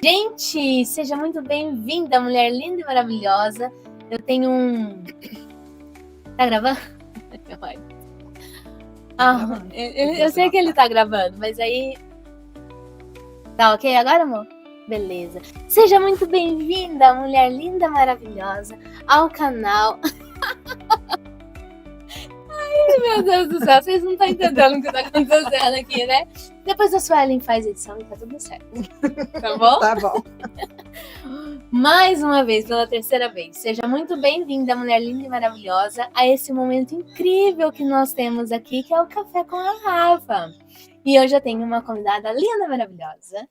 Gente, seja muito bem-vinda, mulher linda e maravilhosa. Eu tenho um. Tá gravando? Eu sei que ele tá gravando, mas aí. Tá ok agora, amor? Beleza. Seja muito bem-vinda, mulher linda e maravilhosa, ao canal. Ai, meu Deus do céu, vocês não estão entendendo o que tá acontecendo aqui, né? Depois a Suelen faz edição e tá tudo certo. Tá bom? Tá bom. Mais uma vez, pela terceira vez, seja muito bem-vinda, mulher linda e maravilhosa, a esse momento incrível que nós temos aqui, que é o Café com a Rafa. E hoje eu tenho uma convidada linda e maravilhosa,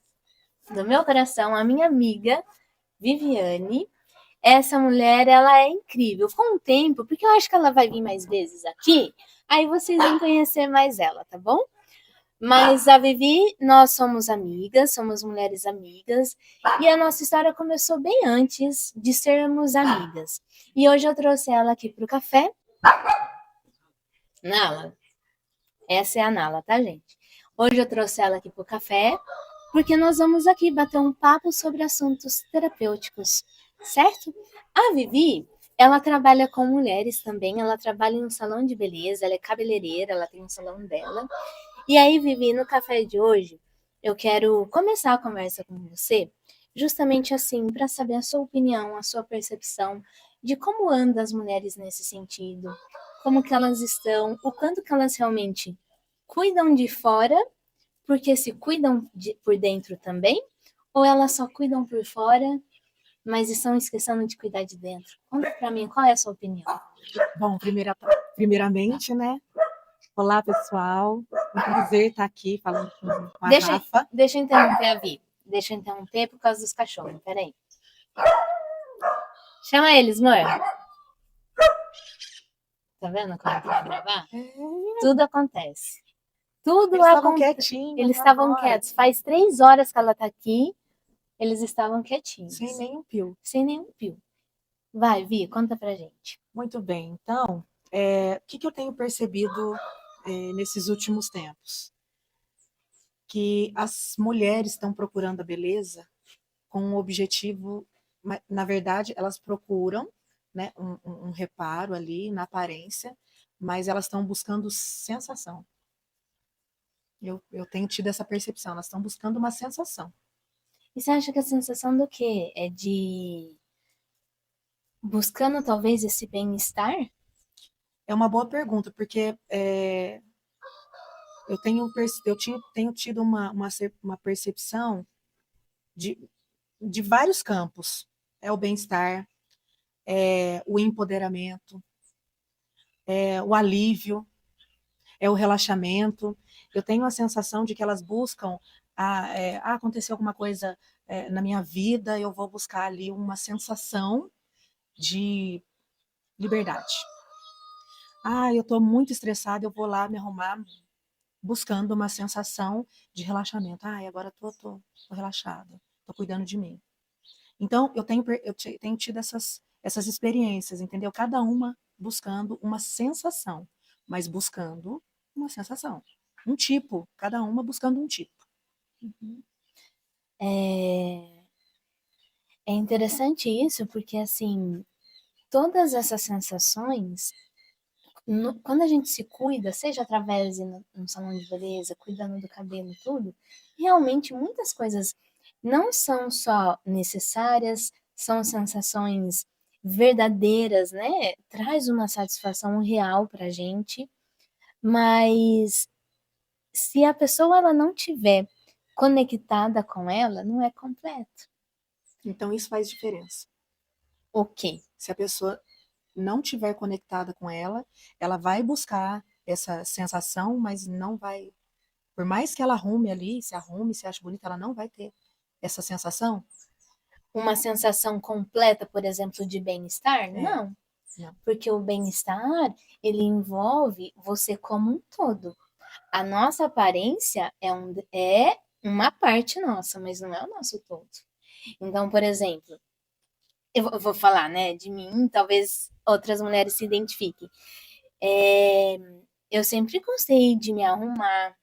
do meu coração, a minha amiga Viviane. Essa mulher, ela é incrível. Com o tempo, porque eu acho que ela vai vir mais vezes aqui, aí vocês vão conhecer mais ela, tá bom? Mas a Vivi, nós somos amigas, somos mulheres amigas, e a nossa história começou bem antes de sermos amigas. E hoje eu trouxe ela aqui pro café. Nala. Essa é a Nala, tá, gente? Hoje eu trouxe ela aqui pro café, porque nós vamos aqui bater um papo sobre assuntos terapêuticos, certo? A Vivi, ela trabalha com mulheres também, ela trabalha em um salão de beleza, ela é cabeleireira, ela tem um salão dela. E aí, Vivi, no café de hoje, eu quero começar a conversa com você, justamente assim, para saber a sua opinião, a sua percepção de como andam as mulheres nesse sentido, como que elas estão, o quanto que elas realmente cuidam de fora, porque se cuidam por dentro também, ou elas só cuidam por fora, mas estão esquecendo de cuidar de dentro. Conta para mim, qual é a sua opinião? Bom, primeiramente, né? Olá, pessoal. Um prazer estar aqui falando com a Rafa. Deixa eu interromper a Vi. Deixa eu interromper por causa dos cachorros. Peraí. Chama eles, amor. Tá vendo como vai gravar? Tudo acontece. Tudo Eles estavam quietinhos. Eles estavam quietos. Faz 3 horas que ela tá aqui. Eles estavam quietinhos. Sem nenhum pio. Sem nenhum pio. Vai, Vi, conta pra gente. Muito bem. Então, o que eu tenho percebido nesses últimos tempos? Que as mulheres estão procurando a beleza com um objetivo, na verdade, elas procuram, né, um reparo ali na aparência, mas elas estão buscando sensação. Eu tenho tido essa percepção, elas estão buscando uma sensação. E você acha que a sensação do quê? É de buscando talvez esse bem-estar? É uma boa pergunta, porque tenho tido uma percepção de vários campos. É o bem-estar, é o empoderamento, é o alívio, é o relaxamento. Eu tenho a sensação de que elas buscam, aconteceu alguma coisa na minha vida, eu vou buscar ali uma sensação de liberdade. Eu estou muito estressada, eu vou lá me arrumar buscando uma sensação de relaxamento. Agora tô relaxada, tô cuidando de mim. Então, eu tenho tido essas experiências, entendeu? Cada uma buscando uma sensação, mas buscando uma sensação. Um tipo, cada uma buscando um tipo. Uhum. É interessante isso, porque assim, todas essas sensações, quando a gente se cuida, seja através de um salão de beleza, cuidando do cabelo, tudo, realmente muitas coisas não são só necessárias, são sensações verdadeiras, né? Traz uma satisfação real pra gente, mas se a pessoa ela não tiver conectada com ela, não é completo. Então, isso faz diferença. Ok. Se a pessoa não tiver conectada com ela, ela vai buscar essa sensação, mas não vai. Por mais que ela arrume, se ache bonita, ela não vai ter essa sensação. Uma sensação completa, por exemplo, de bem-estar? Não. Porque o bem-estar, ele envolve você como um todo. A nossa aparência é uma parte nossa, mas não é o nosso todo. Então, por exemplo, eu vou falar, né, de mim, talvez outras mulheres se identifiquem. Eu sempre gostei de me arrumar,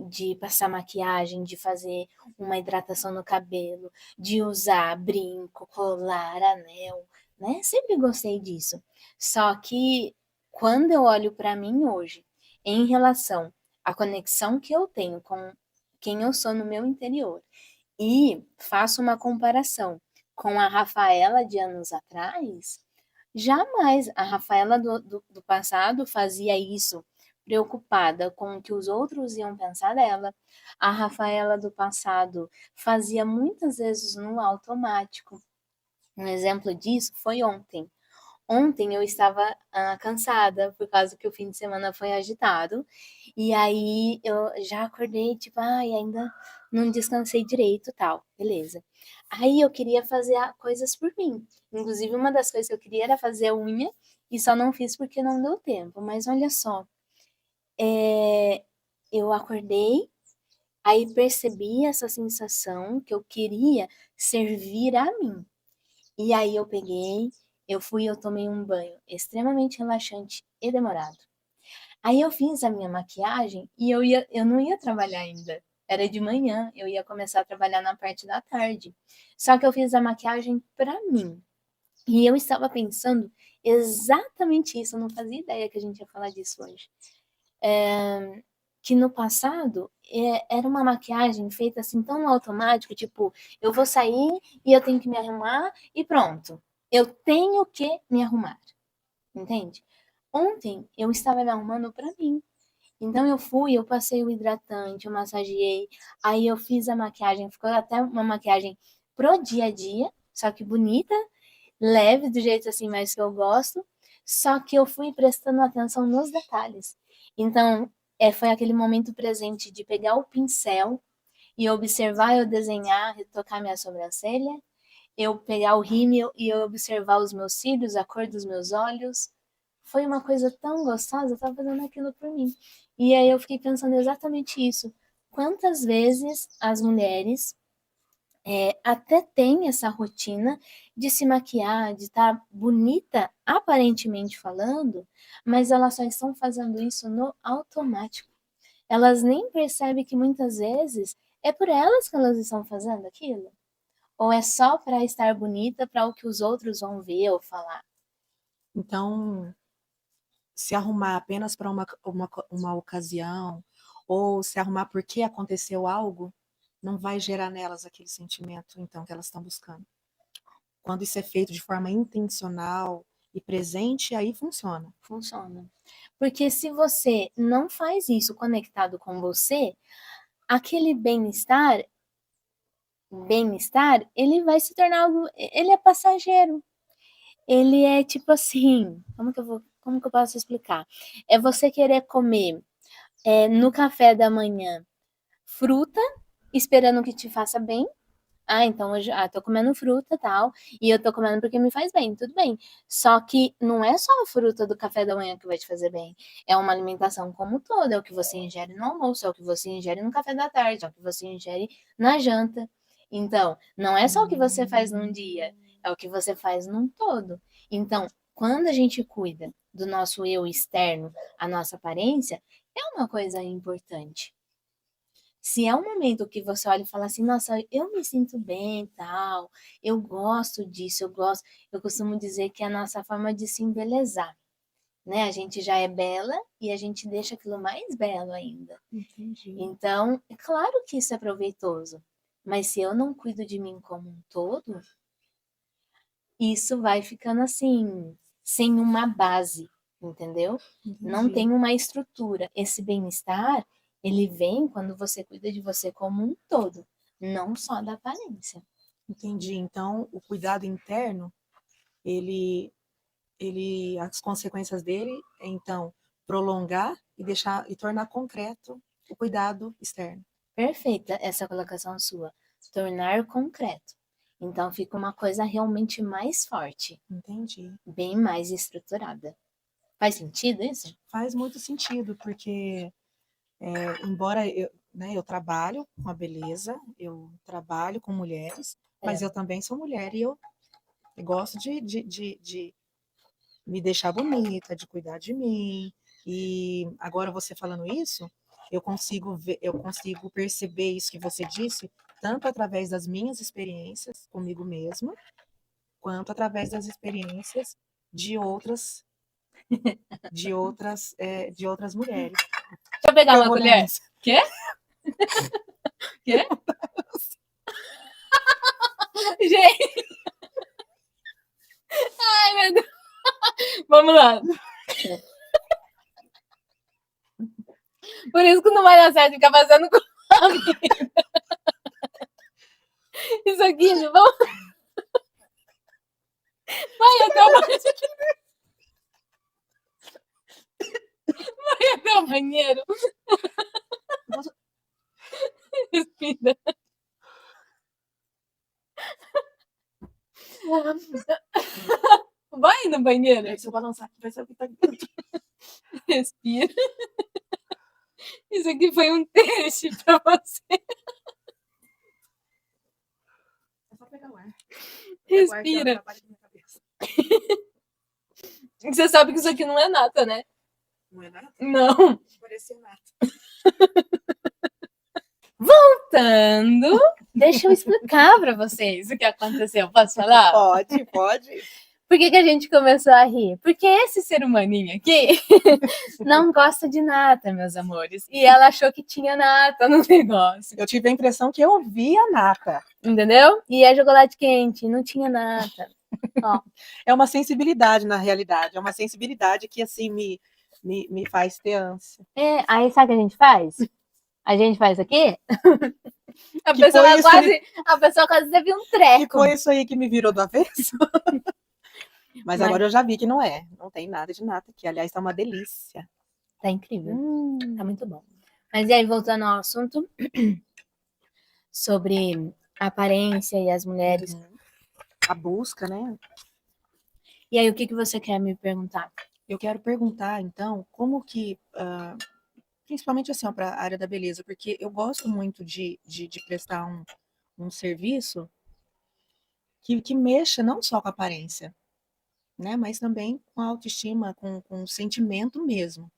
de passar maquiagem, de fazer uma hidratação no cabelo, de usar brinco, colar, anel, né? Sempre gostei disso. Só que quando eu olho para mim hoje, em relação à conexão que eu tenho com quem eu sou no meu interior, e faço uma comparação com a Rafaela de anos atrás, jamais a Rafaela do passado fazia isso preocupada com o que os outros iam pensar dela. A Rafaela do passado fazia muitas vezes no automático. Um exemplo disso foi ontem. Ontem eu estava cansada por causa que o fim de semana foi agitado. E aí eu já acordei, tipo, ai, ainda não descansei direito, tal. Beleza. Aí eu queria fazer coisas por mim. Inclusive, uma das coisas que eu queria era fazer a unha e só não fiz porque não deu tempo. Mas olha só, eu acordei, aí percebi essa sensação que eu queria servir a mim. E aí eu peguei, eu tomei um banho extremamente relaxante e demorado. Aí eu fiz a minha maquiagem e eu não ia trabalhar ainda. Era de manhã, eu ia começar a trabalhar na parte da tarde. Só que eu fiz a maquiagem para mim. E eu estava pensando exatamente isso, eu não fazia ideia que a gente ia falar disso hoje. Que no passado era uma maquiagem feita assim tão no automático, tipo, eu vou sair e eu tenho que me arrumar e pronto. Eu tenho que me arrumar, entende? Ontem eu estava me arrumando para mim. Então eu fui, eu passei o hidratante, eu massageei, aí eu fiz a maquiagem, ficou até uma maquiagem pro dia a dia, só que bonita, leve, do jeito assim mais que eu gosto, só que eu fui prestando atenção nos detalhes. Então, foi aquele momento presente de pegar o pincel e observar eu desenhar, retocar minha sobrancelha, eu pegar o rímel e eu observar os meus cílios, a cor dos meus olhos. Foi uma coisa tão gostosa, eu tava fazendo aquilo por mim. E aí eu fiquei pensando exatamente isso. Quantas vezes as mulheres até têm essa rotina de se maquiar, de estar bonita, aparentemente falando, mas elas só estão fazendo isso no automático. Elas nem percebem que muitas vezes é por elas que elas estão fazendo aquilo. Ou é só para estar bonita para o que os outros vão ver ou falar. Então, se arrumar apenas para uma ocasião, ou se arrumar porque aconteceu algo, não vai gerar nelas aquele sentimento, então, que elas estão buscando. Quando isso é feito de forma intencional e presente, aí funciona. Funciona. Porque se você não faz isso conectado com você, aquele bem-estar, ele vai se tornar algo, ele é passageiro. Ele é tipo assim, como que eu posso explicar? É você querer comer no café da manhã fruta, esperando que te faça bem. Ah, então hoje, tô comendo fruta, tal, e eu tô comendo porque me faz bem, tudo bem. Só que não é só a fruta do café da manhã que vai te fazer bem. É uma alimentação como um todo, é o que você ingere no almoço, é o que você ingere no café da tarde, é o que você ingere na janta. Então, não é só o que você faz num dia, é o que você faz num todo. Então, quando a gente cuida do nosso eu externo, a nossa aparência, é uma coisa importante. Se é um momento que você olha e fala assim, nossa, eu me sinto bem, tal, eu gosto disso, eu costumo dizer que é a nossa forma de se embelezar, né? A gente já é bela e a gente deixa aquilo mais belo ainda. Entendi. Então, é claro que isso é proveitoso, mas se eu não cuido de mim como um todo, isso vai ficando assim, sem uma base, entendeu? Não Entendi. tem uma estrutura. Esse bem-estar, ele vem quando você cuida de você como um todo, não só da aparência. Entendi. Então, o cuidado interno, ele, as consequências dele é, então, prolongar e deixar e tornar concreto o cuidado externo. Perfeita essa colocação sua. Tornar concreto. Então fica uma coisa realmente mais forte, Entendi. bem mais estruturada. Faz sentido isso? Faz muito sentido, porque embora eu trabalho com a beleza, eu trabalho com mulheres, mas É, eu também sou mulher e eu gosto de me deixar bonita, de cuidar de mim. E agora você falando isso, eu consigo ver, eu consigo perceber isso que você disse, tanto através das minhas experiências comigo mesma, quanto através das experiências de outras de outras mulheres. Deixa eu pegar Eu uma vou colher. nessa. Quê? Quê? Gente, ai meu Deus. Vamos lá. Por isso que não vai dar certo ficar fazendo com amigo. Isso aqui, não vamos. Vai até o banheiro. Vai até o banheiro. Respira. Vai no banheiro. Se eu balançar aqui, vai ser o que tá dentro. Respira. Isso aqui foi um teste pra você. É só pegar o ar. Respira. Você sabe que isso aqui não é nata, né? Não é nada? Não. Parecia nada. Voltando, deixa eu explicar pra vocês o que aconteceu. Posso falar? Pode. Por que a gente começou a rir? Porque esse ser humaninho aqui não gosta de nata, meus amores. E ela achou que tinha nata no negócio. Eu tive a impressão que eu via nata. Entendeu? E é chocolate quente, não tinha nata. Ó. É uma sensibilidade na realidade. É uma sensibilidade que, assim, me faz ter ânsia. É, aí sabe o que a gente faz? A gente faz aqui. A Que pessoa foi isso a pessoa quase teve um treco. Que foi isso aí que me virou do avesso. Mas agora eu já vi que não é. Não tem nada de nata aqui. Aliás, tá uma delícia. Tá incrível. Tá muito bom. Mas e aí, voltando ao assunto sobre a aparência e as mulheres. A busca, né? E aí, o que você quer me perguntar? Eu quero perguntar, então, como que, principalmente assim, para a área da beleza, porque eu gosto muito de prestar um serviço que mexa não só com a aparência, né? Mas também com a autoestima, com o sentimento mesmo.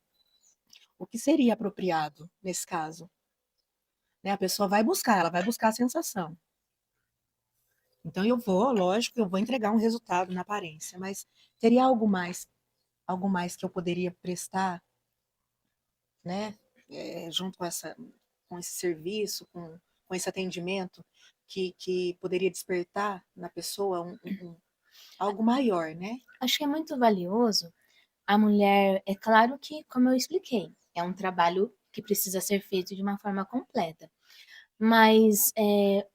O que seria apropriado nesse caso? Né? A pessoa vai buscar, ela vai buscar a sensação. Então lógico, eu vou entregar um resultado na aparência, mas teria algo mais que eu poderia prestar, né? Junto com esse serviço, com esse atendimento, que poderia despertar na pessoa algo maior, né? Acho que é muito valioso a mulher. É claro que, como eu expliquei, é um trabalho que precisa ser feito de uma forma completa. Mas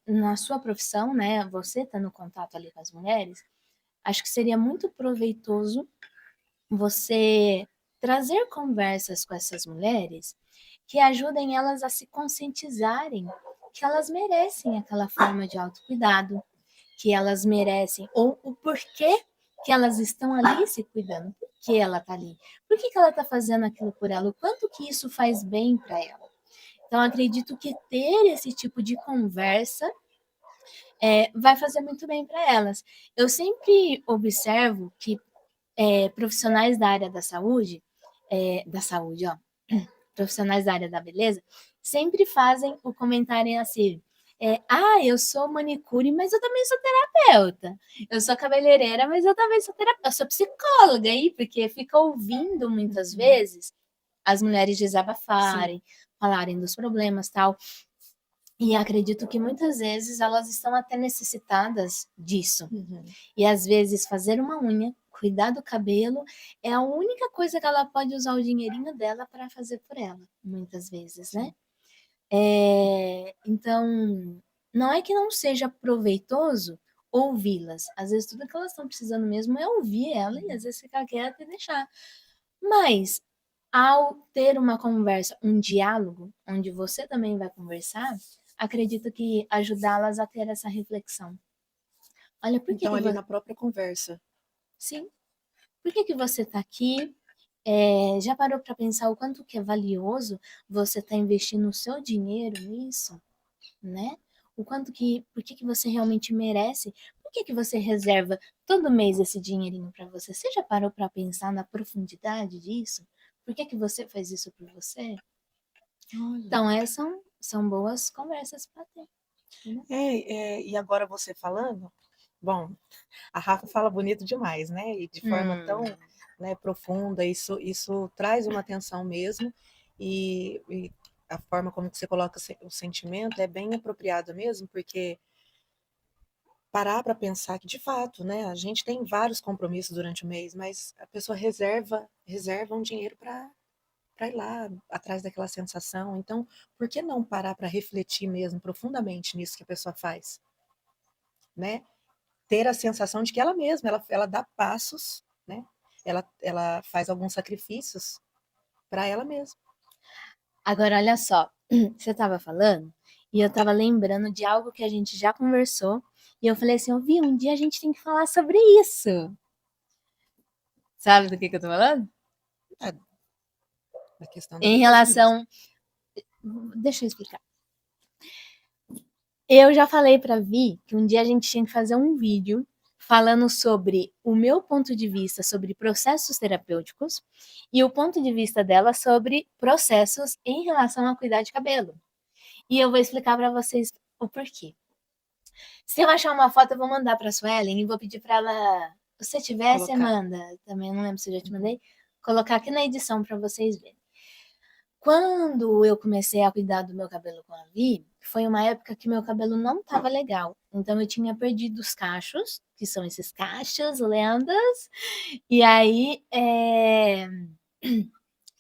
na sua profissão, né, você tá no contato ali com as mulheres, acho que seria muito proveitoso você trazer conversas com essas mulheres que ajudem elas a se conscientizarem que elas merecem aquela forma de autocuidado, que elas merecem, ou o porquê que elas estão ali se cuidando, por que ela tá ali, por que ela tá fazendo aquilo por ela, o quanto que isso faz bem para ela. Então, acredito que ter esse tipo de conversa vai fazer muito bem para elas. Eu sempre observo que profissionais da área da saúde, ó, profissionais da área da beleza, sempre fazem o comentário assim: eu sou manicure, mas eu também sou terapeuta. Eu sou cabeleireira, mas eu também sou terapeuta. Eu sou psicóloga aí, porque fica ouvindo muitas vezes as mulheres desabafarem, falarem dos problemas tal. E acredito que muitas vezes elas estão até necessitadas disso. E às vezes fazer uma unha, cuidar do cabelo, é a única coisa que ela pode usar o dinheirinho dela para fazer por ela, muitas vezes, né? Então, não é que não seja proveitoso ouvi-las. Às vezes tudo que elas estão precisando mesmo é ouvir ela e às vezes ficar quieta e deixar. Mas ao ter uma conversa, um diálogo, onde você também vai conversar, acredito que ajudá-las a ter essa reflexão. Olha, por que Então, que ali você... na própria conversa. Sim. Por que você está aqui? Já parou para pensar o quanto que é valioso você estar investindo o seu dinheiro nisso, né? O quanto que, por que você realmente merece? Por que você reserva todo mês esse dinheirinho para você? Você já parou para pensar na profundidade disso? Por que você faz isso por você? Olha. Então, essas são boas conversas para ter. E agora você falando, bom, a Rafa fala bonito demais, né? E de forma tão, né, profunda, isso traz uma atenção mesmo, e a forma como que você coloca o sentimento é bem apropriado mesmo, porque parar para pensar que, de fato, né, a gente tem vários compromissos durante o mês, mas a pessoa reserva um dinheiro para ir lá atrás daquela sensação. Então, por que não parar para refletir mesmo profundamente nisso que a pessoa faz, né? Ter a sensação de que ela mesma, ela dá passos, né? Ela faz alguns sacrifícios para ela mesma. Agora, olha só, você estava falando e eu estava lembrando de algo que a gente já conversou e eu falei assim, eu vi, um dia a gente tem que falar sobre isso. Sabe do que eu tô falando? É, da questão da Em limpeza mesmo. relação, deixa eu explicar. Eu já falei pra Vi que um dia a gente tinha que fazer um vídeo falando sobre o meu ponto de vista sobre processos terapêuticos e o ponto de vista dela sobre processos em relação a cuidar de cabelo. E eu vou explicar pra vocês o porquê. Se eu achar uma foto, eu vou mandar pra Suelen e vou pedir pra ela. Se tiver, você Colocar. manda. Também não lembro se eu já te mandei. Colocar aqui na edição pra vocês verem. Quando eu comecei a cuidar do meu cabelo com a Vi, foi uma época que meu cabelo não estava legal. Então eu tinha perdido os cachos, que são esses cachos, lendas. E aí,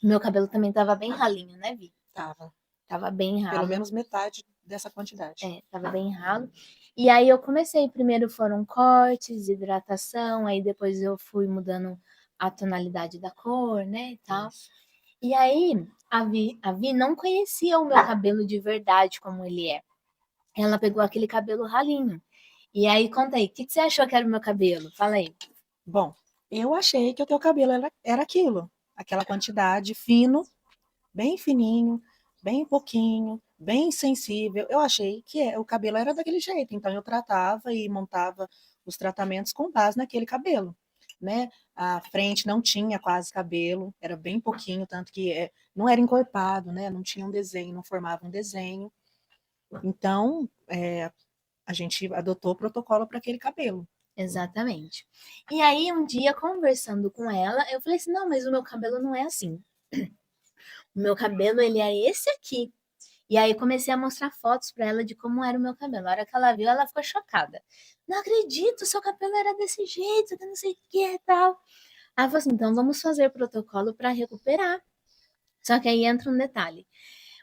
meu cabelo também estava bem ralinho, né, Vi? Tava. Tava bem Pelo ralo. menos metade dessa quantidade. Tava bem ralo. E aí eu comecei, primeiro foram cortes, hidratação, aí depois eu fui mudando a tonalidade da cor, né, e tal. Isso. E aí a Vi não conhecia o meu cabelo de verdade como ele é. Ela pegou aquele cabelo ralinho. E aí, conta aí, o que você achou que era o meu cabelo? Fala aí. Bom, eu achei que o teu cabelo era aquilo. Aquela quantidade fino, bem fininho, bem pouquinho, bem sensível. Eu achei que o cabelo era daquele jeito. Então eu tratava e montava os tratamentos com base naquele cabelo, né? A frente não tinha quase cabelo, era bem pouquinho, tanto que não era encorpado, né? Não tinha um desenho, não formava um desenho. Então, a gente adotou o protocolo para aquele cabelo. Exatamente. E aí, um dia, conversando com ela, eu falei assim: não, mas o meu cabelo não é assim. O meu cabelo, ele é esse aqui. E aí comecei a mostrar fotos para ela de como era o meu cabelo. A hora que ela viu, ela ficou chocada. Não acredito, seu cabelo era desse jeito, que não sei o que e tal. Aí eu falei assim, então vamos fazer protocolo para recuperar. Só que aí entra um detalhe.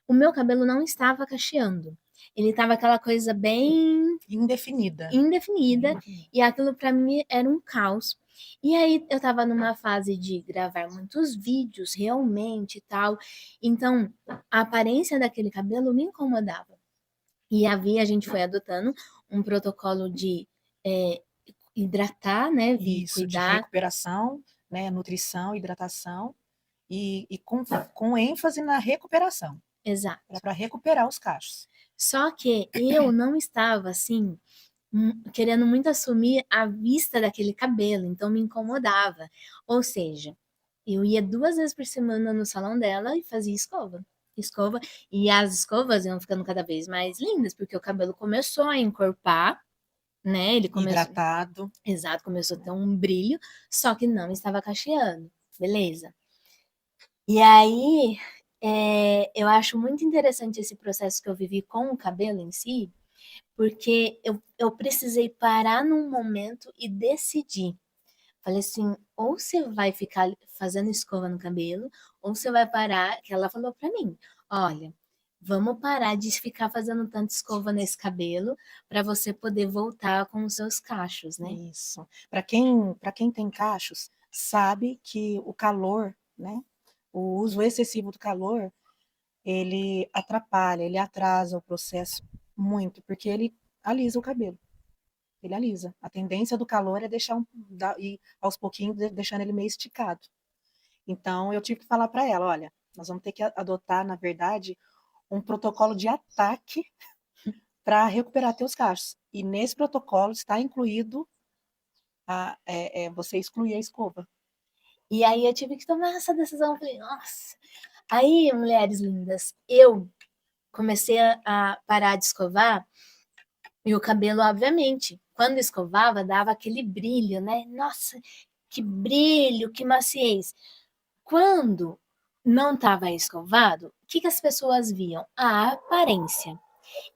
O meu cabelo não estava cacheando. Ele estava aquela coisa bem Indefinida. indefinida e aquilo para mim era um caos. E aí eu estava numa fase de gravar muitos vídeos realmente e tal. Então, a aparência daquele cabelo me incomodava. E a gente foi adotando um protocolo de hidratar, né, Vi, Isso, de cuidar. recuperação, né? Nutrição, hidratação e com ênfase na recuperação, Exato. para recuperar os cachos. Só que eu não estava assim querendo muito assumir a vista daquele cabelo, então me incomodava. Ou seja, eu ia 2 vezes por semana no salão dela e fazia escova. Escova, e as escovas iam ficando cada vez mais lindas, porque o cabelo começou a encorpar, né? Ele começou, Hidratado. exato, começou a ter um brilho, só que não estava cacheando, beleza? E aí, eu acho muito interessante esse processo que eu vivi com o cabelo em si, porque eu precisei parar num momento e decidir. Falei assim, ou você vai ficar fazendo escova no cabelo, ou você vai parar, que ela falou pra mim, olha, vamos parar de ficar fazendo tanta escova nesse cabelo para você poder voltar com os seus cachos, né? Isso. Para quem tem cachos, sabe que o calor, né? O uso excessivo do calor, ele atrapalha, ele atrasa o processo muito, porque ele alisa o cabelo. Ele alisa. A tendência do calor é deixar ir aos pouquinhos deixando ele meio esticado. Então eu tive que falar para ela, olha, nós vamos ter que adotar, na verdade, um protocolo de ataque para recuperar teus cachos. E nesse protocolo está incluído você excluir a escova. E aí eu tive que tomar essa decisão. Eu falei, nossa. Aí, mulheres lindas, eu comecei a parar de escovar e o cabelo, obviamente, quando escovava, dava aquele brilho, né? Nossa, que brilho, que maciez. Quando não estava escovado, o que, que as pessoas viam? A aparência.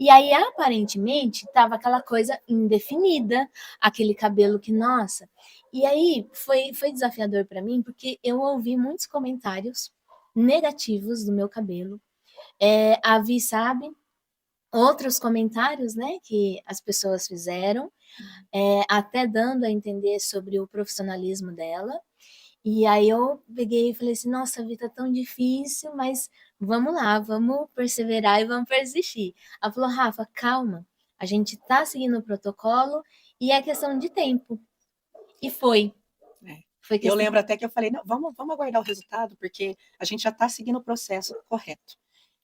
E aí, aparentemente, tava aquela coisa indefinida, aquele cabelo que, nossa. E aí foi desafiador para mim, porque eu ouvi muitos comentários negativos do meu cabelo. A Vi sabe, outros comentários, né, que as pessoas fizeram, até dando a entender sobre o profissionalismo dela. E aí eu peguei e falei assim, nossa, Vi, tá tão difícil, mas vamos lá, vamos perseverar e vamos persistir. Ela falou, Rafa, calma, a gente tá seguindo o protocolo e é questão de tempo. E foi. É. Foi Eu questão. lembro até que eu falei, não, vamos aguardar o resultado, porque a gente já está seguindo o processo correto.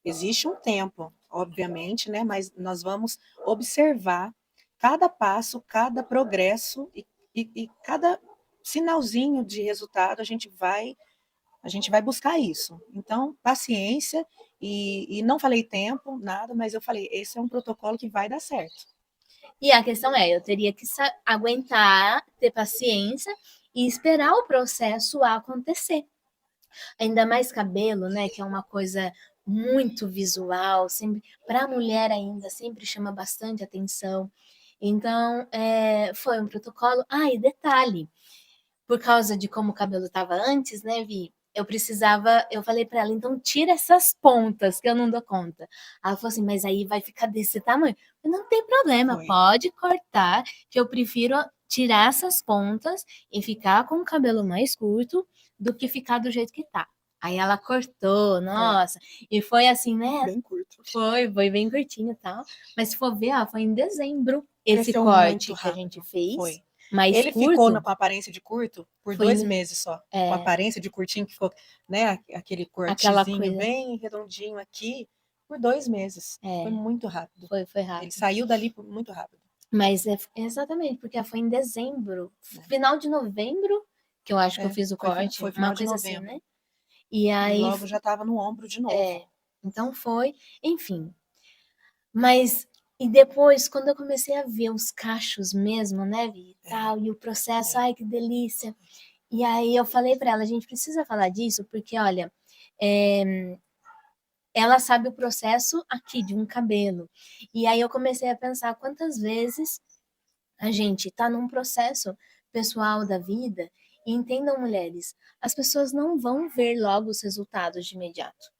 Existe um tempo, obviamente, né? Mas nós vamos observar cada passo, cada progresso e cada sinalzinho de resultado, a gente vai buscar isso. Então, paciência, e não falei tempo, nada, mas eu falei, esse é um protocolo que vai dar certo. E a questão é, eu teria que aguentar, ter paciência e esperar o processo acontecer. Ainda mais cabelo, né, que é uma coisa muito visual, sempre para a mulher ainda sempre chama bastante atenção. Então, foi um protocolo. Ah, e detalhe, por causa de como o cabelo estava antes, né, Vi? Eu falei para ela, então tira essas pontas que eu não dou conta. Ela falou assim, mas aí vai ficar desse tamanho. Eu, não tem problema, Foi. pode cortar, que eu prefiro tirar essas pontas e ficar com o cabelo mais curto do que ficar do jeito que tá. Aí ela cortou, É, nossa, e foi assim, né? bem curto. Foi bem curtinho e tal. Mas se for ver, foi em dezembro esse Cresceu muito corte que a gente rápido. fez, Foi. mais Ele ficou curto, com a aparência de curto por foi 2 meses só. Com a é, aparência de curtinho, que ficou, né, aquele aquela cortezinho coisa. bem redondinho aqui, por 2 meses. Foi É, muito rápido. foi Ele rápido. saiu dali muito rápido. Mas exatamente, porque foi em dezembro, Né? final de novembro, que eu acho que eu fiz o Foi, corte, foi uma final de coisa assim, novembro. né? E E aí, logo já estava no ombro de novo. é, então foi, enfim. Mas, e depois, quando eu comecei a ver os cachos mesmo, né, Vi, e tal, e o processo, É. ai, que delícia. E aí eu falei pra ela, a gente precisa falar disso, porque, olha, é, ela sabe o processo aqui de um cabelo. E aí eu comecei a pensar quantas vezes a gente está num processo pessoal da vida e entendam, mulheres, as pessoas não vão ver logo os resultados de imediato.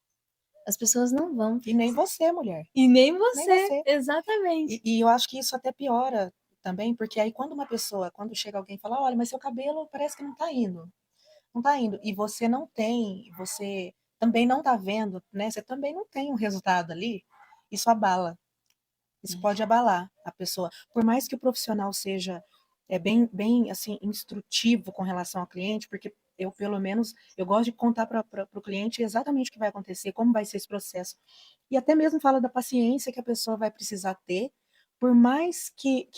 As pessoas não vão. E nem você, mulher. E nem Nem você, você. exatamente. E eu acho que isso até piora também, porque aí quando uma pessoa, quando chega alguém e fala, olha, mas seu cabelo parece que não está indo. Não está indo. E você não tem, você também não está vendo, né? Você também não tem um resultado ali. Isso abala. Isso pode abalar a pessoa. Por mais que o profissional seja bem assim instrutivo com relação ao cliente, porque eu pelo menos eu gosto de contar para o cliente exatamente o que vai acontecer, como vai ser esse processo. E até mesmo fala da paciência que a pessoa vai precisar ter, por mais que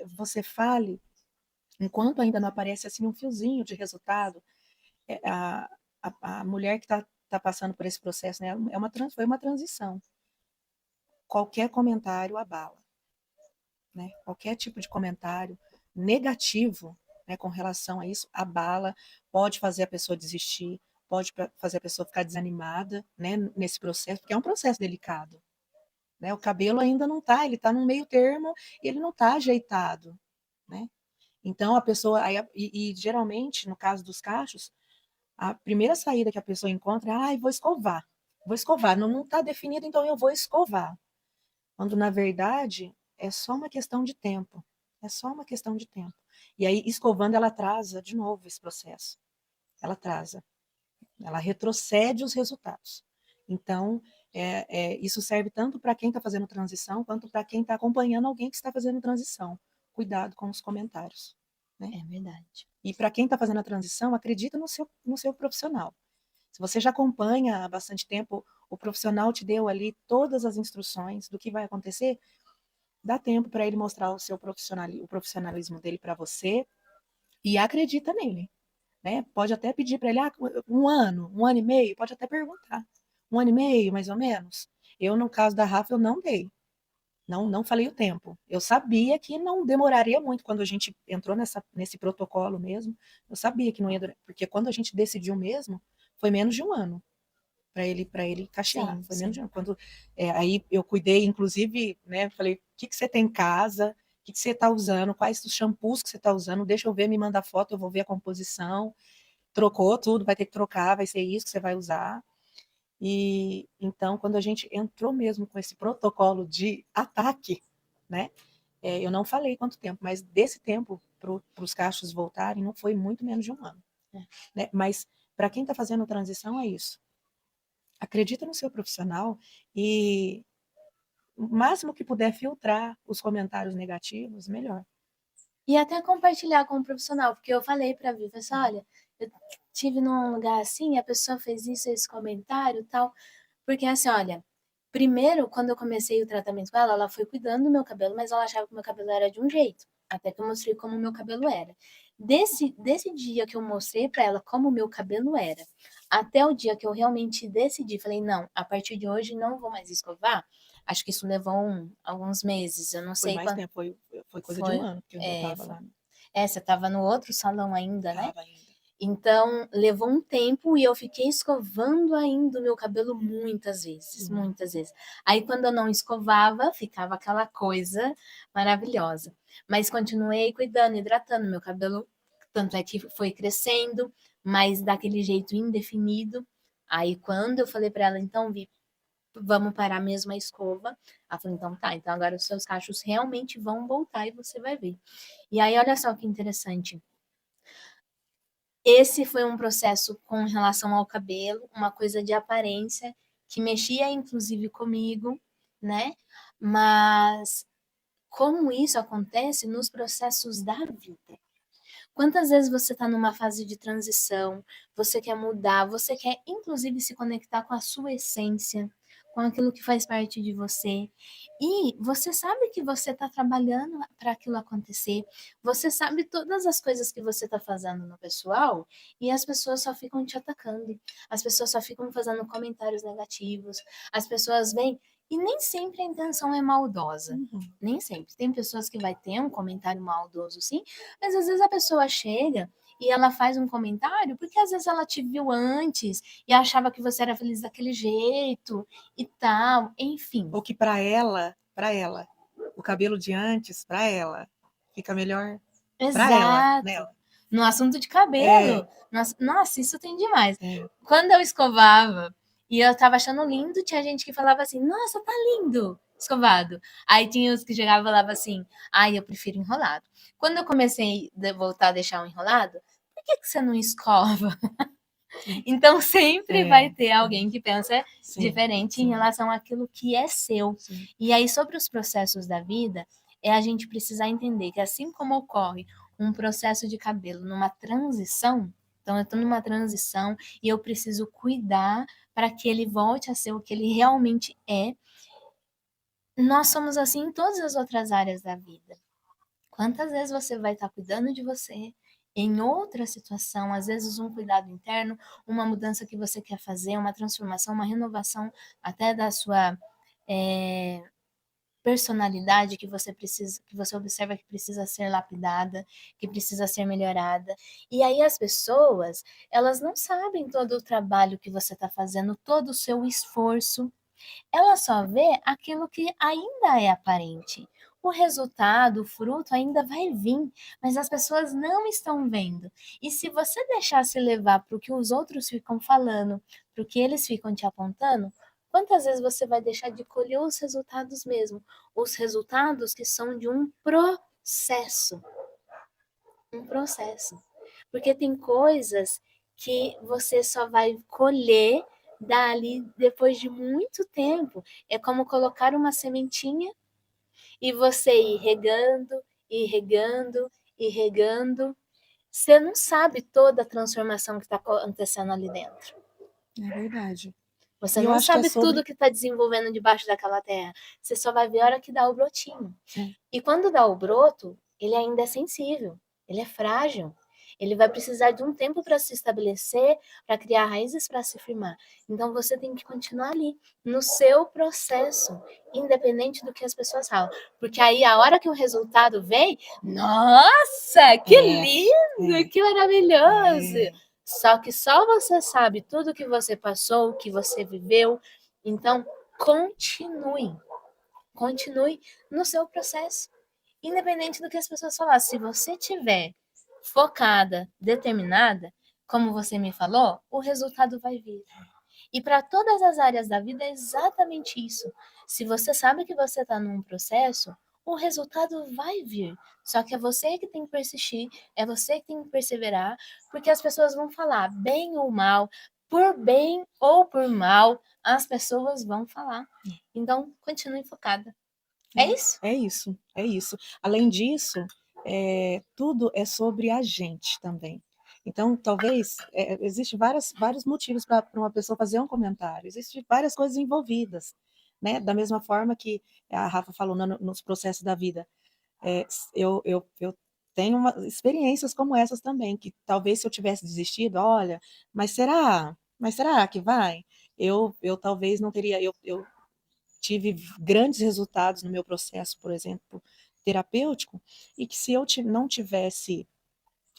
você fale, enquanto ainda não aparece assim um fiozinho de resultado, é, a, a mulher que está tá passando por esse processo, né, foi uma transição. Qualquer comentário abala, né? Qualquer tipo de comentário negativo, né, com relação a isso abala, pode fazer a pessoa desistir, pode fazer a pessoa ficar desanimada, né, nesse processo, porque é um processo delicado. Né? O cabelo ainda não está, ele está num meio termo e ele não está ajeitado. Né? Então a pessoa, e geralmente, no caso dos cachos, a primeira saída que a pessoa encontra é, vou escovar, não está definido, então eu vou escovar. Quando, na verdade, é só uma questão de tempo. É só uma questão de tempo. E aí, escovando, ela atrasa de novo esse processo. Ela atrasa. Ela retrocede os resultados. Então, isso serve tanto para quem está fazendo transição, quanto para quem está acompanhando alguém que está fazendo transição. Cuidado com os comentários. Né? É verdade. E para quem está fazendo a transição, acredita no seu profissional. Se você já acompanha há bastante tempo, o profissional te deu ali todas as instruções do que vai acontecer, dá tempo para ele mostrar o profissionalismo dele para você e acredita nele. né? Pode até pedir para ele, um ano e meio, pode até perguntar. Um ano e meio, mais ou menos. Eu, no caso da Rafa, eu não dei. Não falei o tempo. Eu sabia que não demoraria muito quando a gente entrou nesse protocolo mesmo. Eu sabia que não ia durar, porque quando a gente decidiu mesmo, foi menos de um ano para ele cachear. Sim, Foi menos de sim. um ano. Aí eu cuidei, inclusive, né? Falei, o que que você tem em casa? O que que você está usando? Quais os shampoos que você está usando? Deixa eu ver, me manda foto, eu vou ver a composição. Trocou tudo, vai ter que trocar, vai ser isso que você vai usar. E então, quando a gente entrou mesmo com esse protocolo de ataque, né? Eu não falei quanto tempo, mas desse tempo para os cachos voltarem não foi muito menos de um ano, né? Mas para quem está fazendo transição é isso. Acredita no seu profissional e o máximo que puder filtrar os comentários negativos, melhor. E até compartilhar com o profissional, porque eu falei pra Vivi, assim, olha, eu tive num lugar assim, a pessoa fez isso, esse comentário, tal. Porque assim, olha, primeiro, quando eu comecei o tratamento com ela, ela foi cuidando do meu cabelo, mas ela achava que o meu cabelo era de um jeito. Até que eu mostrei como o meu cabelo era. Desse dia que eu mostrei pra ela como o meu cabelo era, até o dia que eu realmente decidi, falei, não, a partir de hoje não vou mais escovar. Acho que isso levou alguns meses, eu não Foi sei mais quando tempo, foi coisa de um foi. ano que eu já É, estava lá. você estava no outro salão ainda, né? Estava ainda. Então, levou um tempo e eu fiquei escovando ainda o meu cabelo muitas vezes, Sim. muitas vezes. Aí, quando eu não escovava, ficava aquela coisa maravilhosa. Mas continuei cuidando, hidratando meu cabelo, tanto é que foi crescendo, mas daquele jeito indefinido. Aí, quando eu falei para ela, então, Vi, vamos parar mesmo a escova. Ela falou, então tá, então agora os seus cachos realmente vão voltar e você vai ver. E aí, olha só que interessante. Esse foi um processo com relação ao cabelo, uma coisa de aparência, que mexia inclusive comigo, né? Mas como isso acontece nos processos da vida? Quantas vezes você está numa fase de transição, você quer mudar, você quer inclusive se conectar com a sua essência, com aquilo que faz parte de você, e você sabe que você está trabalhando para aquilo acontecer, você sabe todas as coisas que você está fazendo no pessoal, e as pessoas só ficam te atacando, as pessoas só ficam fazendo comentários negativos, as pessoas vêm, e nem sempre a intenção é maldosa. Uhum. Nem sempre. Tem pessoas que vai ter um comentário maldoso, sim, mas às vezes a pessoa chega e ela faz um comentário porque às vezes ela te viu antes e achava que você era feliz daquele jeito e tal, enfim. Ou que para ela, o cabelo de antes, para ela, fica melhor para ela, Exato. nela. No assunto de cabelo. É, Nossa, isso tem demais. é. Quando eu escovava e eu tava achando lindo, tinha gente que falava assim: Nossa, tá lindo escovado. Aí tinha os que chegavam e falavam assim: Ai, eu prefiro enrolado. Quando eu comecei a voltar a deixar o enrolado, por que você não escova? Sim. Então sempre vai É, ter alguém que pensa sim, diferente em sim, relação àquilo que é seu. sim. E aí, sobre os processos da vida, é a gente precisar entender que assim como ocorre um processo de cabelo numa transição, então eu estou numa transição e eu preciso cuidar para que ele volte a ser o que ele realmente é. Nós somos assim em todas as outras áreas da vida. Quantas vezes você vai estar cuidando de você em outra situação, às vezes um cuidado interno, uma mudança que você quer fazer, uma transformação, uma renovação até da sua eh, personalidade que você precisa, que você observa que precisa ser lapidada, que precisa ser melhorada. E aí as pessoas, elas não sabem todo o trabalho que você está fazendo, todo o seu esforço, ela só vê aquilo que ainda é aparente. O resultado, o fruto ainda vai vir, mas as pessoas não estão vendo. E se você deixar se levar para o que os outros ficam falando, para o que eles ficam te apontando, quantas vezes você vai deixar de colher os resultados mesmo? Os resultados que são de um processo. Um processo. Porque tem coisas que você só vai colher dali depois de muito tempo. É como colocar uma sementinha e você ir regando, e regando, e regando. Você não sabe toda a transformação que está acontecendo ali dentro. É verdade. Você E eu não acho que é sabe tudo sobre. que está desenvolvendo debaixo daquela terra. Você só vai ver a hora que dá o brotinho. É, E quando dá o broto, ele ainda é sensível, ele é frágil. Ele vai precisar de um tempo para se estabelecer, para criar raízes, para se firmar. Então você tem que continuar ali, no seu processo, independente do que as pessoas falam. Porque aí a hora que o resultado vem, nossa, que lindo, que maravilhoso! Só que só você sabe tudo que você passou, que você viveu. Então, continue no seu processo. Independente do que as pessoas falarem, se você tiver focada, determinada, como você me falou, o resultado vai vir. E para todas as áreas da vida é exatamente isso. Se você sabe que você está num processo, o resultado vai vir. Só que é você que tem que persistir, é você que tem que perseverar, porque as pessoas vão falar, bem ou mal, por bem ou por mal, as pessoas vão falar. Então, continue focada. É isso? É isso, é isso. Além disso, tudo é sobre a gente também. Então, talvez, existe vários motivos para uma pessoa fazer um comentário, existem várias coisas envolvidas, né? Da mesma forma que a Rafa falou nos processos da vida. Eu tenho experiências como essas também, que talvez se eu tivesse desistido, olha, mas será que vai? Eu talvez não teria, eu tive grandes resultados no meu processo, por exemplo, terapêutico, e que se eu não tivesse,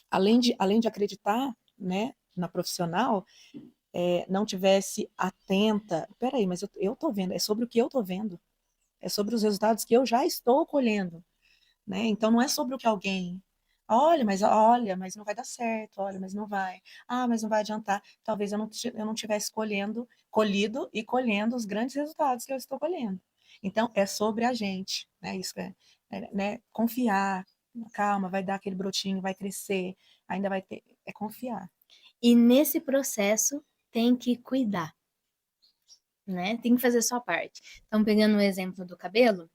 além de acreditar, né, na profissional, não tivesse atenta, peraí, mas eu tô vendo, é sobre o que eu tô vendo, é sobre os resultados que eu já estou colhendo, né? Então não é sobre o que alguém, olha, mas não vai dar certo, olha, mas não vai, mas não vai adiantar. Talvez eu não tivesse colhido e colhendo os grandes resultados que eu estou colhendo. Então é sobre a gente, né? Isso né? Confiar, calma, vai dar aquele brotinho, vai crescer, ainda vai ter, é confiar. E nesse processo tem que cuidar, né? Tem que fazer a sua parte. Então, pegando o exemplo do cabelo,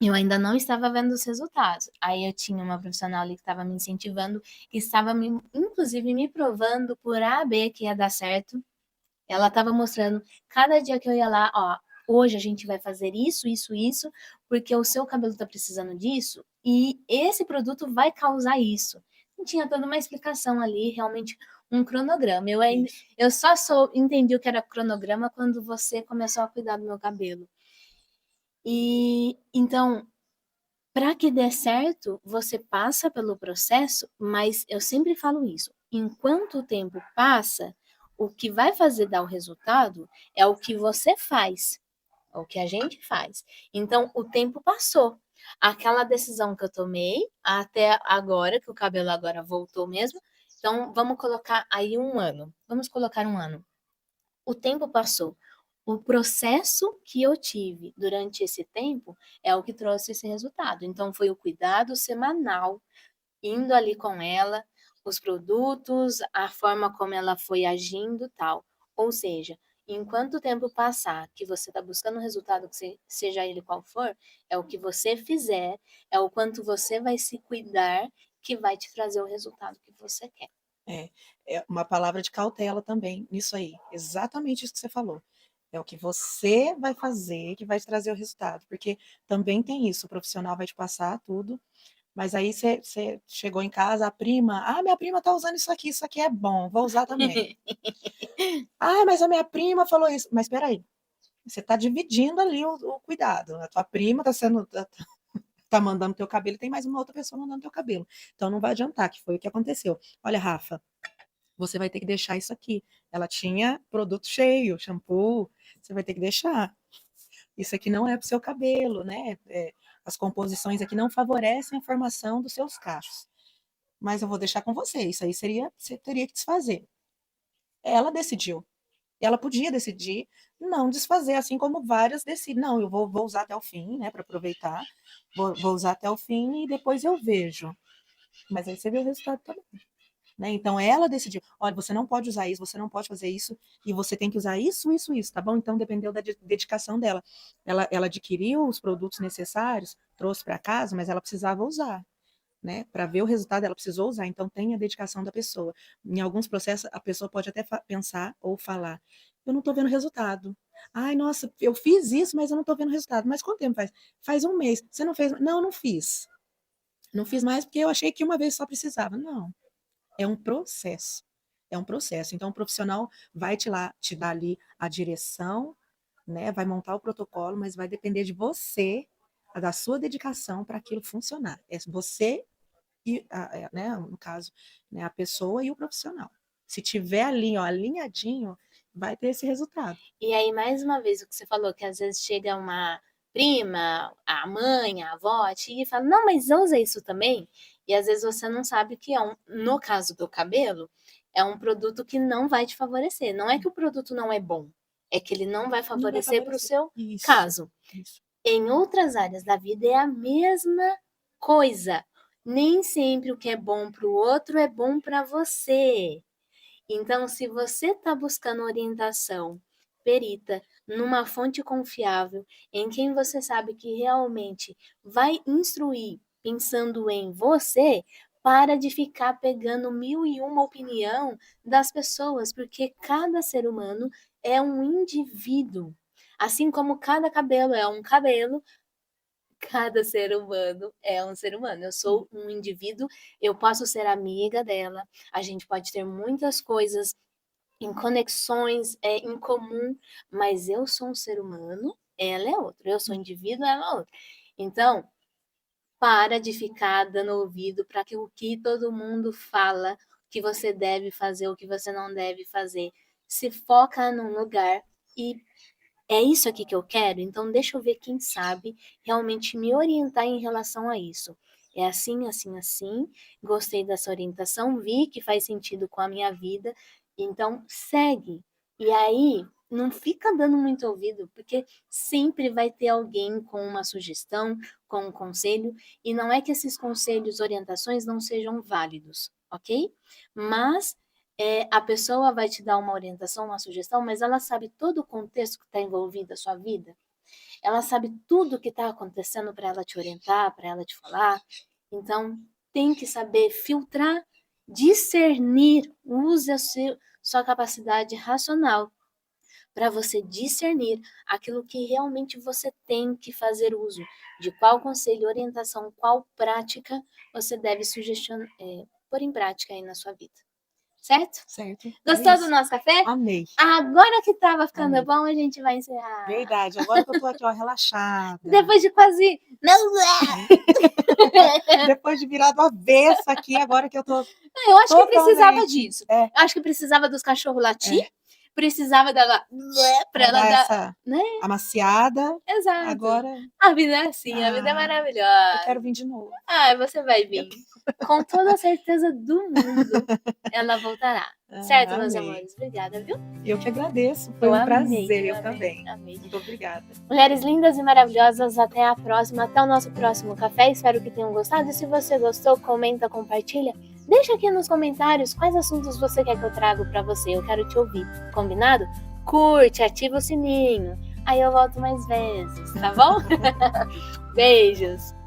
eu ainda não estava vendo os resultados. Aí eu tinha uma profissional ali que estava me incentivando, que estava inclusive me provando por A a B que ia dar certo. Ela estava mostrando cada dia que eu ia lá, ó, hoje a gente vai fazer isso, isso, isso, porque o seu cabelo está precisando disso e esse produto vai causar isso. E tinha toda uma explicação ali, realmente um cronograma. Eu só entendi o que era cronograma quando você começou a cuidar do meu cabelo. E então, para que dê certo, você passa pelo processo, mas eu sempre falo isso. Enquanto o tempo passa, o que vai fazer dar o resultado é o que você faz, é o que a gente faz. Então, o tempo passou. Aquela decisão que eu tomei até agora, que o cabelo agora voltou mesmo. Então, vamos colocar aí um ano. Vamos colocar um ano. O tempo passou. O processo que eu tive durante esse tempo é o que trouxe esse resultado. Então, foi o cuidado semanal, indo ali com ela, os produtos, a forma como ela foi agindo, tal. Ou seja, enquanto o tempo passar, que você está buscando o resultado, que seja ele qual for, é o que você fizer, é o quanto você vai se cuidar que vai te trazer o resultado que você quer. É uma palavra de cautela também nisso aí. Exatamente isso que você falou. É o que você vai fazer que vai te trazer o resultado. Porque também tem isso, o profissional vai te passar tudo, mas aí você chegou em casa, minha prima tá usando isso aqui é bom, vou usar também. Mas a minha prima falou isso. Mas peraí, você está dividindo ali o cuidado. A tua prima tá mandando teu cabelo, e tem mais uma outra pessoa mandando teu cabelo. Então não vai adiantar, que foi o que aconteceu. Olha, Rafa, você vai ter que deixar isso aqui. Ela tinha produto cheio, shampoo, você vai ter que deixar. Isso aqui não é para o seu cabelo, né? As composições aqui não favorecem a formação dos seus cachos. Mas eu vou deixar com você. Isso aí você teria que desfazer. Ela decidiu. Ela podia decidir não desfazer, assim como várias decidem. Não, eu vou usar até o fim, né? Para aproveitar. Vou usar até o fim e depois eu vejo. Mas aí você vê o resultado também. Né? Então ela decidiu, olha, você não pode usar isso, você não pode fazer isso, e você tem que usar isso, tá bom? Então dependeu da dedicação dela. Ela adquiriu os produtos necessários, trouxe para casa, mas ela precisava usar, né? Para ver o resultado, ela precisou usar. Então tem a dedicação da pessoa. Em alguns processos, a pessoa pode até pensar ou falar, eu não estou vendo resultado. Ai, nossa, eu fiz isso, mas eu não estou vendo resultado. Mas quanto tempo faz? Faz um mês. Você não fez? Não, não fiz. Não fiz mais porque eu achei que uma vez só precisava. Não, é um processo. É um processo. Então, o profissional vai te dar ali a direção, né? Vai montar o protocolo, mas vai depender de você, da sua dedicação para aquilo funcionar. É você e, né, no caso, né, a pessoa e o profissional. Se tiver ali, ó, alinhadinho, vai ter esse resultado. E aí, mais uma vez, o que você falou, que às vezes chega uma prima, a mãe, a avó, a tia, e fala, não, mas usa isso também. E às vezes você não sabe que no caso do cabelo, é um produto que não vai te favorecer. Não é que o produto não é bom, é que ele não vai favorecer para o seu Isso, caso. isso. Em outras áreas da vida é a mesma coisa. Nem sempre o que é bom para o outro é bom para você. Então, se você está buscando orientação perita numa fonte confiável, em quem você sabe que realmente vai instruir pensando em você, para de ficar pegando 1001 opinião das pessoas, porque cada ser humano é um indivíduo. Assim como cada cabelo é um cabelo, cada ser humano é um ser humano. Eu sou um indivíduo, eu posso ser amiga dela, a gente pode ter muitas coisas em conexões em comum, mas eu sou um ser humano, ela é outro. Eu sou indivíduo, ela é outra. Então, para de ficar dando ouvido para o que todo mundo fala que você deve fazer, o que você não deve fazer. Se foca num lugar e é isso aqui que eu quero, então deixa eu ver quem sabe realmente me orientar em relação a isso. É assim, assim, assim. Gostei dessa orientação, vi que faz sentido com a minha vida, então segue. E aí, não fica dando muito ouvido, porque sempre vai ter alguém com uma sugestão, com um conselho, e não é que esses conselhos, orientações não sejam válidos, ok? Mas a pessoa vai te dar uma orientação, uma sugestão, mas ela sabe todo o contexto que está envolvido a sua vida. Ela sabe tudo o que está acontecendo para ela te orientar, para ela te falar. Então, tem que saber filtrar, discernir, use a sua capacidade racional para você discernir aquilo que realmente você tem que fazer uso, de qual conselho, orientação, qual prática você deve pôr em prática aí na sua vida. Certo? Certo. Gostou do nosso café? Amei. Agora que tava ficando bom, a gente vai encerrar. Verdade. Agora que eu tô aqui, ó, relaxada. Depois de quase... Depois de virar do avesso aqui, agora que eu tô... Eu acho que precisava disso. É. Eu acho que precisava dos cachorros latir. Precisava dela... Pra ela dar... essa né? amaciada. Exato. Agora... A vida é assim, a vida é maravilhosa. Eu quero vir de novo. Você vai vir. Com toda a certeza do mundo, ela voltará. Certo, meus amores? Obrigada, viu? Eu que agradeço. Foi um prazer. Eu também. Amei. Muito obrigada. Mulheres lindas e maravilhosas, até a próxima. Até o nosso próximo café. Espero que tenham gostado. E se você gostou, comenta, compartilha. Deixa aqui nos comentários quais assuntos você quer que eu traga pra você. Eu quero te ouvir. Combinado? Curte, ativa o sininho. Aí eu volto mais vezes, tá bom? Beijos!